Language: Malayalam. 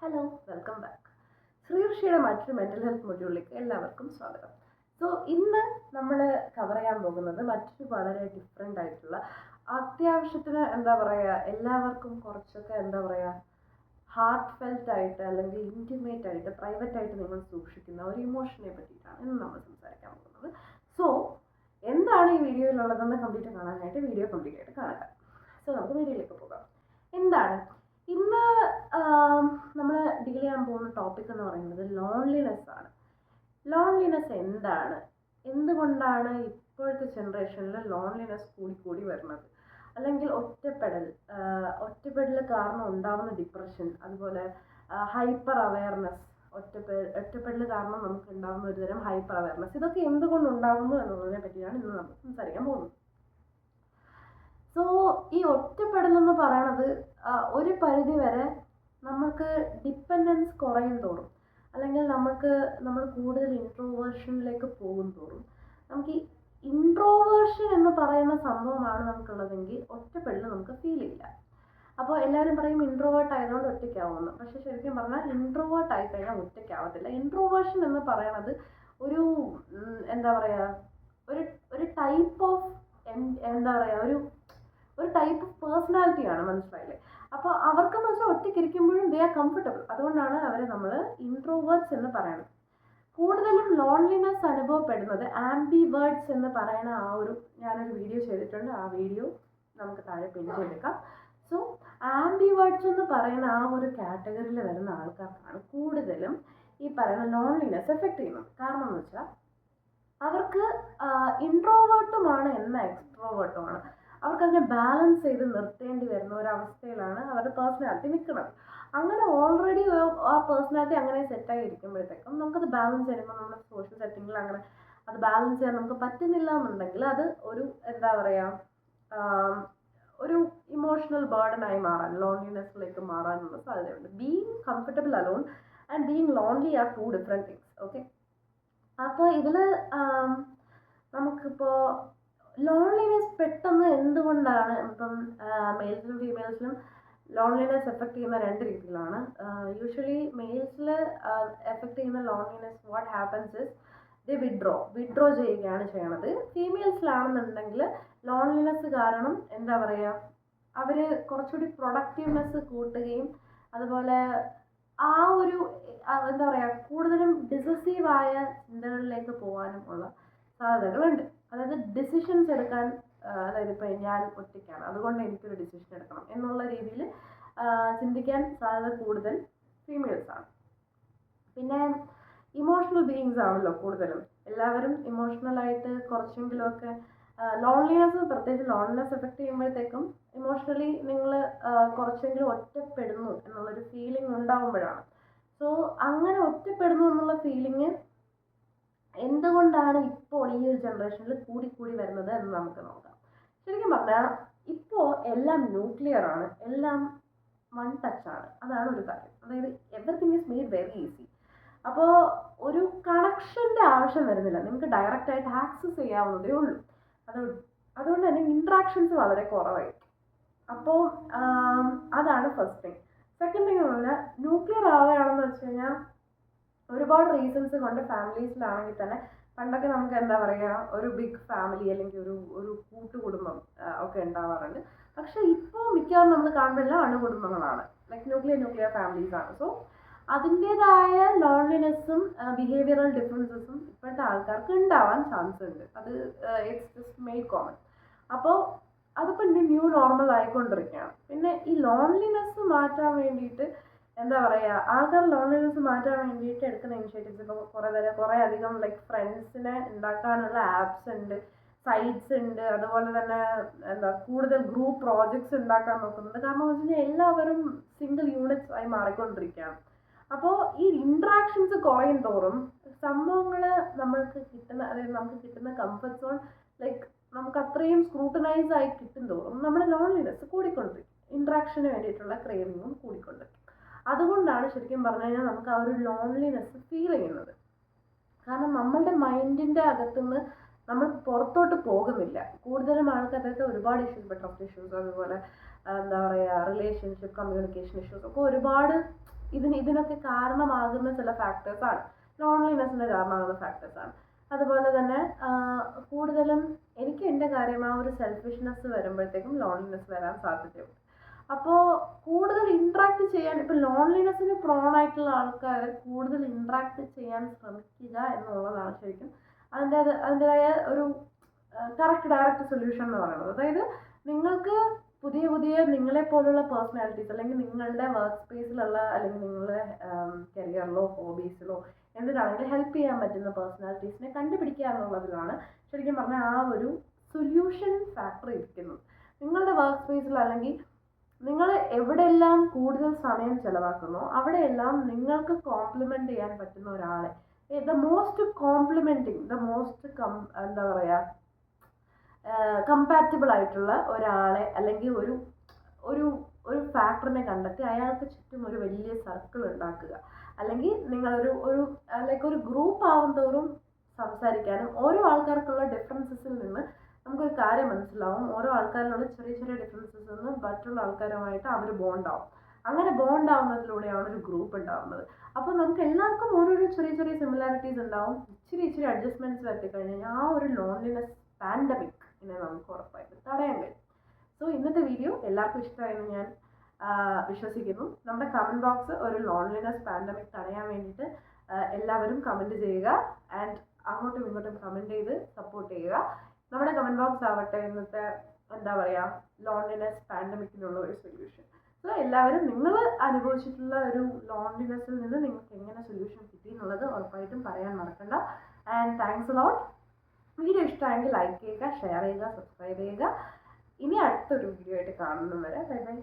Hello, welcome back. ശ്രീർഷിയുടെ മറ്റൊരു മെൻ്റൽ ഹെൽത്ത് മൊഡ്യൂളിലേക്ക് എല്ലാവർക്കും സ്വാഗതം. സോ ഇന്ന് നമ്മൾ കവർ ചെയ്യാൻ പോകുന്നത് മറ്റൊരു വളരെ ഡിഫറെൻ്റ് ആയിട്ടുള്ള അത്യാവശ്യത്തിന് എല്ലാവർക്കും കുറച്ചൊക്കെ ഹാർട്ട് ഫെൽറ്റ് ആയിട്ട് അല്ലെങ്കിൽ ഇൻറ്റിമേറ്റ് ആയിട്ട് പ്രൈവറ്റ് ആയിട്ട് നിങ്ങൾ സൂക്ഷിക്കുന്ന ഒരു ഇമോഷനെ പറ്റിയിട്ടാണ് ഇന്ന് നമ്മൾ സംസാരിക്കാൻ പോകുന്നത്. സോ എന്താണ് ഈ വീഡിയോയിലുള്ളതെന്ന് കംപ്ലീറ്റ് കാണാനായിട്ട് വീഡിയോ കംപ്ലീറ്റ് ആയിട്ട് കാണുക. സോ നമുക്ക് വീഡിയോയിലേക്ക് പോകാം. എന്താണ് ഇന്ന് നമ്മൾ ഡീൽ ചെയ്യാൻ പോകുന്ന ടോപ്പിക് എന്ന് പറയുന്നത് ലോൺലിനെസ് ആണ്. ലോൺലിനെസ് എന്താണ്, എന്തുകൊണ്ടാണ് ഇപ്പോഴത്തെ ജനറേഷനിൽ ലോൺലിനെസ് കൂടി വരുന്നത്, അല്ലെങ്കിൽ ഒറ്റപ്പെടൽ കാരണം ഉണ്ടാവുന്ന ഡിപ്രഷൻ, അതുപോലെ ഹൈപ്പർ അവയർനെസ്, ഒറ്റപ്പെടൽ കാരണം നമുക്ക് ഉണ്ടാകുന്ന ഒരു തരം ഹൈപ്പർ അവയർനെസ്, ഇതൊക്കെ എന്തുകൊണ്ട് ഉണ്ടാകുന്നു എന്നുള്ളതിനെ പറ്റിയാണ് ഇന്ന് നമ്മൾ സംസാരിക്കാൻ പോകുന്നത്. സോ ഈ ഒറ്റപ്പെടൽ എന്ന് പറയണത് ഒരു പരിധി വരെ നമുക്ക് ഡിപ്പെൻഡൻസ് കുറയും തോറും, അല്ലെങ്കിൽ നമ്മൾ കൂടുതൽ ഇൻട്രോവേർഷനിലേക്ക് പോകും തോറും നമുക്ക് ഈ ഇൻട്രോവേർഷൻ എന്ന് പറയുന്ന സംഭവമാണ് നമുക്കുള്ളതെങ്കിൽ ഒറ്റപ്പെടൽ നമുക്ക് ഫീൽ ചെയ്യില്ല. അപ്പോൾ എല്ലാവരും പറയും ഇൻട്രോവേർട്ട് ആയതുകൊണ്ട് ഒറ്റയ്ക്കാവുമെന്ന്. പക്ഷെ ശരിക്കും പറഞ്ഞാൽ ഇൻട്രോവേർട്ട് ആയി കഴിഞ്ഞാൽ ഒറ്റയ്ക്കാവത്തില്ല. ഇൻട്രോവേർഷൻ എന്ന് പറയണത് ഒരു ഒരു ടൈപ്പ് ഓഫ് ഒരു ടൈപ്പ് ഓഫ് പേഴ്സണാലിറ്റിയാണ്, മനസ്സിലായില്ലേ? അപ്പോൾ അവർക്കെന്ന് വെച്ചാൽ ഒറ്റയ്ക്കിരിക്കുമ്പോഴും ദേ ആർ കംഫർട്ടബിൾ. അതുകൊണ്ടാണ് അവരെ നമ്മൾ ഇൻട്രോവേർട്സ് എന്ന് പറയുന്നത്. കൂടുതലും ലോൺലിനെസ് അനുഭവപ്പെടുന്നത് ആംബിവേർട്സ് എന്ന് പറയുന്ന ഞാനൊരു വീഡിയോ ചെയ്തിട്ടുണ്ട്. ആ വീഡിയോ നമുക്ക് താഴെ പിൻ ചെയ്തേക്കാം. സോ ആംബിവേർട്സ് എന്ന് പറയുന്ന ആ ഒരു കാറ്റഗറിയിൽ വരുന്ന ആൾക്കാർക്കാണ് കൂടുതലും ഈ പറയുന്ന ലോൺലിനെസ് എഫക്റ്റ് ചെയ്യുന്നത്. കാരണം എന്ന് വെച്ചാൽ അവർക്ക് ഇൻട്രോവേർട്ടുമാണ് എന്നാൽ എക്സ്ട്രോവേർട്ടുമാണ്. അവർക്കതിനെ ബാലൻസ് ചെയ്ത് നിർത്തേണ്ടി വരുന്ന ഒരവസ്ഥയിലാണ് അവരുടെ പേഴ്സണാലിറ്റി നിൽക്കുന്നത്. അങ്ങനെ ഓൾറെഡി ആ പേഴ്സണാലിറ്റി അങ്ങനെ സെറ്റായി ഇരിക്കുമ്പോഴത്തേക്കും നമുക്കത് ബാലൻസ് ചെയ്യുമ്പോൾ നമ്മുടെ സോഷ്യൽ സെറ്റിങ്ങിൽ അങ്ങനെ അത് ബാലൻസ് ചെയ്യാൻ നമുക്ക് പറ്റുന്നില്ല എന്നുണ്ടെങ്കിൽ അത് ഒരു ഇമോഷണൽ ബേർഡനായി മാറാൻ, ലോൺലിനെസ്സിലേക്ക് മാറാനുള്ള സാധ്യതയുണ്ട്. Being comfortable alone and being lonely are two different things. Okay, അപ്പോൾ ഇതിൽ നമുക്കിപ്പോൾ ലോൺലിനെസ് പെട്ടെന്ന് എന്തുകൊണ്ടാണ് ഇപ്പം മെയിൽസിലും ഫീമെയിൽസിലും ലോൺലിനെസ് എഫക്റ്റ് ചെയ്യുന്ന രണ്ട് രീതിയിലാണ്. യൂഷ്വലി മെയിൽസിൽ എഫക്റ്റ് ചെയ്യുന്ന loneliness what happens is they withdraw ചെയ്യുകയാണ് ചെയ്യണത്. ഫീമെയിൽസിലാണെന്നുണ്ടെങ്കിൽ ലോൺലിനെസ് കാരണം അവർ കുറച്ചുകൂടി പ്രൊഡക്റ്റീവ്നെസ് കൂട്ടുകയും അതുപോലെ ആ ഒരു കൂടുതലും ഡിസസീവായ ചിന്തകളിലേക്ക് പോകാനും ഉള്ള സാധ്യതകളുണ്ട്. അതായത് ഡിസിഷൻസ് എടുക്കാൻ, അതായത് ഇപ്പോൾ ഞാൻ ഒറ്റയ്ക്കാണ് അതുകൊണ്ട് എനിക്കൊരു ഡിസിഷൻ എടുക്കണം എന്നുള്ള രീതിയിൽ ചിന്തിക്കാൻ സാധ്യത കൂടുതൽ ഫീമെയിൽസാണ്. പിന്നെ ഇമോഷണൽ ബീയിങ്സ് ആണല്ലോ കൂടുതലും. എല്ലാവരും ഇമോഷണലായിട്ട് കുറച്ചെങ്കിലുമൊക്കെ ലോൺലിനെസ്, പ്രത്യേകിച്ച് ലോൺലിനെസ് എഫക്റ്റ് ചെയ്യുമ്പോഴത്തേക്കും ഇമോഷണലി നിങ്ങൾ കുറച്ചെങ്കിലും ഒറ്റപ്പെടുന്നു എന്നുള്ളൊരു ഫീലിംഗ് ഉണ്ടാകുമ്പോഴാണ്. സോ അങ്ങനെ ഒറ്റപ്പെടുന്നു എന്നുള്ള ഫീലിംഗ് എന്തുകൊണ്ടാണ് ഇപ്പോൾ ഈ ഒരു ജനറേഷനിൽ കൂടി വരുന്നത് എന്ന് നമുക്ക് നോക്കാം. ശരിക്കും പറഞ്ഞാൽ ഇപ്പോൾ എല്ലാം ന്യൂക്ലിയർ ആണ്, എല്ലാം വൺ ടച്ച് ആണ്. അതാണ് ഒരു കാര്യം. അതായത് everything is made very easy. അപ്പോൾ ഒരു കണക്ഷൻ്റെ ആവശ്യം വരുന്നില്ല, നിങ്ങൾക്ക് ഡയറക്റ്റ് ആയിട്ട് ആക്സസ് ചെയ്യാവുന്നതേ ഉള്ളൂ. അതുകൊണ്ട് തന്നെ ഇൻട്രാക്ഷൻസ് വളരെ കുറവായിരിക്കും. അപ്പോൾ അതാണ് ഫസ്റ്റ് തിങ്. സെക്കൻഡ് തിങ് എന്ന് പറഞ്ഞാൽ ന്യൂക്ലിയർ ആവുകയാണെന്ന് വെച്ച് കഴിഞ്ഞാൽ ഒരുപാട് റീസൺസ് കൊണ്ട് ഫാമിലീസിലാണെങ്കിൽ തന്നെ പണ്ടൊക്കെ നമുക്ക് ഒരു ബിഗ് ഫാമിലി അല്ലെങ്കിൽ ഒരു കൂട്ടുകുടുംബം ഒക്കെ ഉണ്ടാവാറുണ്ട്. പക്ഷെ ഇപ്പോൾ മിക്കവാറും നമ്മൾ കാണുന്നില്ല, അണുകുടുംബങ്ങളാണ്, ലൈക്ക് ന്യൂക്ലിയർ ഫാമിലീസ് ആണ്. സോ അതിൻ്റെതായ ലോൺലിനെസ്സും ബിഹേവിയറൽ ഡിഫറൻസസും ഇപ്പോഴത്തെ ആൾക്കാർക്ക് ഉണ്ടാവാൻ ചാൻസ് ഉണ്ട്. അത് ഇറ്റ്സ് ജസ്റ്റ് മെയ്ഡ് കോമൺ. അപ്പോൾ അതിപ്പോൾ ന്യൂ നോർമൽ ആയിക്കൊണ്ടിരിക്കുകയാണ്. പിന്നെ ഈ ലോൺലിനെസ് മാറ്റാൻ വേണ്ടിയിട്ട് ആൾക്കാർ ലോൺലിനെസ് മാറ്റാൻ വേണ്ടിയിട്ട് എടുക്കുന്ന ഇനിഷ്യേറ്റീവ്സ് ഇപ്പോൾ കുറേ അധികം ലൈക്ക് ഫ്രണ്ട്സിനെ ഉണ്ടാക്കാനുള്ള ആപ്സ് ഉണ്ട്, സൈറ്റ്സ് ഉണ്ട്. അതുപോലെ തന്നെ കൂടുതൽ ഗ്രൂപ്പ് പ്രോജക്ട്സ് ഉണ്ടാക്കാൻ നോക്കുന്നുണ്ട്. കാരണം എന്ന് വെച്ച് കഴിഞ്ഞാൽ എല്ലാവരും സിംഗിൾ യൂണിറ്റ്സ് ആയി മാറിക്കൊണ്ടിരിക്കുകയാണ്. അപ്പോൾ ഈ ഇൻട്രാക്ഷൻസ് കുറയും തോറും സംഭവങ്ങൾ നമുക്ക് കിട്ടുന്ന കംഫർട്ട് സോൺ ലൈക്ക് നമുക്ക് അത്രയും സ്ക്രൂട്ടനൈസ് ആയി കിട്ടും തോറും നമ്മുടെ ലോൺലിനെസ് കൂടിക്കൊണ്ടിരിക്കും. ഇൻട്രാക്ഷന് വേണ്ടിയിട്ടുള്ള ക്രേവിങ്ങും കൂടിക്കൊണ്ടിരിക്കും. അതുകൊണ്ടാണ് ശരിക്കും പറഞ്ഞു കഴിഞ്ഞാൽ നമുക്ക് ആ ഒരു ലോൺലിനെസ് ഫീൽ ചെയ്യുന്നത്. കാരണം നമ്മളുടെ മൈൻഡിൻ്റെ അകത്തുനിന്ന് നമ്മൾ പുറത്തോട്ട് പോകുന്നില്ല. കൂടുതലും ആൾക്കാർക്ക് ഒരുപാട് ഇഷ്യൂസ്, ഇപ്പോൾ ട്രസ്റ്റ് ഇഷ്യൂസ്, അതുപോലെ റിലേഷൻഷിപ്പ്, കമ്മ്യൂണിക്കേഷൻ ഇഷ്യൂസ് ഒക്കെ ഒരുപാട് ഇതിനൊക്കെ കാരണമാകുന്ന ചില ഫാക്ടേഴ്സാണ്, ലോൺലിനെസ്സിന് കാരണമാകുന്ന ഫാക്ടേഴ്സാണ്. അതുപോലെ തന്നെ കൂടുതലും എനിക്ക് എൻ്റെ കാര്യം ആ ഒരു സെൽഫിഷ്നെസ് വരുമ്പോഴത്തേക്കും ലോൺലിനെസ് വരാൻ സാധ്യതയുണ്ട്. അപ്പോൾ കൂടുതൽ ഇൻട്രാക്ട് ചെയ്യാൻ, ഇപ്പോൾ ലോൺലിനെസ്സിന് പ്രോണായിട്ടുള്ള ആൾക്കാർ കൂടുതൽ ഇൻട്രാക്ട് ചെയ്യാൻ ശ്രമിക്കുക എന്നുള്ളതാണ് ശരിക്കും അതിൻ്റെതായ ഒരു ഡയറക്റ്റ് സൊല്യൂഷൻ എന്ന് പറയുന്നത്. അതായത് നിങ്ങൾക്ക് പുതിയ നിങ്ങളെപ്പോലുള്ള പേഴ്സണാലിറ്റീസ്, അല്ലെങ്കിൽ നിങ്ങളുടെ വർക്ക് സ്പേസിലുള്ള, അല്ലെങ്കിൽ നിങ്ങളുടെ കരിയറിലോ ഹോബീസിലോ എന്തിനാണെങ്കിലും ഹെൽപ്പ് ചെയ്യാൻ പറ്റുന്ന പേഴ്സണാലിറ്റീസിനെ കണ്ടുപിടിക്കുക എന്നുള്ളതിലാണ് ശരിക്കും പറഞ്ഞാൽ ആ ഒരു സൊല്യൂഷൻ ഫാക്ടർ ഇരിക്കുന്നത്. നിങ്ങളുടെ വർക്ക് സ്പേസിൽ അല്ലെങ്കിൽ നിങ്ങൾ എവിടെയെല്ലാം കൂടുതൽ സമയം ചെലവാക്കുന്നോ അവിടെയെല്ലാം നിങ്ങൾക്ക് കോംപ്ലിമെൻ്റ് ചെയ്യാൻ പറ്റുന്ന ഒരാളെ, ദ മോസ്റ്റ് കോംപ്ലിമെൻറ്റിങ്, എന്താ പറയുക, കമ്പാറ്റബിൾ ആയിട്ടുള്ള ഒരാളെ അല്ലെങ്കിൽ ഒരു ഒരു ഒരു ഫാക്ടറിനെ കണ്ടെത്തി അയാൾക്ക് ചുറ്റും ഒരു വലിയ സർക്കിൾ ഉണ്ടാക്കുക. അല്ലെങ്കിൽ നിങ്ങളൊരു ഒരു ഗ്രൂപ്പ് ആവും തോറും സംസാരിക്കാനും, ഓരോ ആൾക്കാർക്കുള്ള ഡിഫറൻസസിൽ നിന്ന് നമുക്കൊരു കാര്യം മനസ്സിലാവും. ഓരോ ആൾക്കാരിലുള്ള ചെറിയ ഡിഫറൻസസിൽ നിന്ന് മറ്റുള്ള ആൾക്കാരുമായിട്ട് അവർ ബോണ്ടാവും. അങ്ങനെ ബോണ്ടാവുന്നതിലൂടെയാണ് ഒരു ഗ്രൂപ്പ് ഉണ്ടാവുന്നത്. അപ്പോൾ നമുക്ക് എല്ലാവർക്കും ഓരോരോ ചെറിയ സിമിലാരിറ്റീസ് ഉണ്ടാവും. ഇച്ചിരി അഡ്ജസ്റ്റ്മെൻറ്റ്സ് വരുത്തി കഴിഞ്ഞാൽ ആ ഒരു ലോൺലിനെസ് പാൻഡമിക് നമുക്ക് ഉറപ്പായിട്ടും തടയാൻ കഴിയും. സോ ഇന്നത്തെ വീഡിയോ എല്ലാവർക്കും ഇഷ്ടമായെന്ന് ഞാൻ വിശ്വസിക്കുന്നു. നമ്മുടെ കമൻറ്റ് ബോക്സ് ഒരു ലോൺലിനെസ് പാൻഡമിക് തടയാൻ വേണ്ടിയിട്ട് എല്ലാവരും കമൻറ്റ് ചെയ്യുക. ആൻഡ് അങ്ങോട്ടും ഇങ്ങോട്ടും കമൻറ്റ് ചെയ്ത് സപ്പോർട്ട് ചെയ്യുക. നമ്മുടെ കമൻറ്റ് ബോക്സ് ആവട്ടെ ഇന്നത്തെ എന്താ പറയുക ലോൺലിനെസ് പാൻഡമിക്കിനുള്ള ഒരു സൊല്യൂഷൻ. സോ എല്ലാവരും നിങ്ങൾ അനുഭവിച്ചിട്ടുള്ള ഒരു ലോൺലിനെസ്സിൽ നിന്ന് നിങ്ങൾക്ക് എങ്ങനെ സൊല്യൂഷൻ കിട്ടി എന്നുള്ളത് ഉറപ്പായിട്ടും പറയാൻ മറക്കണ്ട. And thanks a lot. Video ഇഷ്ടമായെങ്കിൽ ലൈക്ക് ചെയ്യുക, ഷെയർ ചെയ്യുക, സബ്സ്ക്രൈബ് ചെയ്യുക. ഇനി അടുത്തൊരു വീഡിയോ ആയിട്ട് കാണുന്നവരെ ബൈ ബൈ.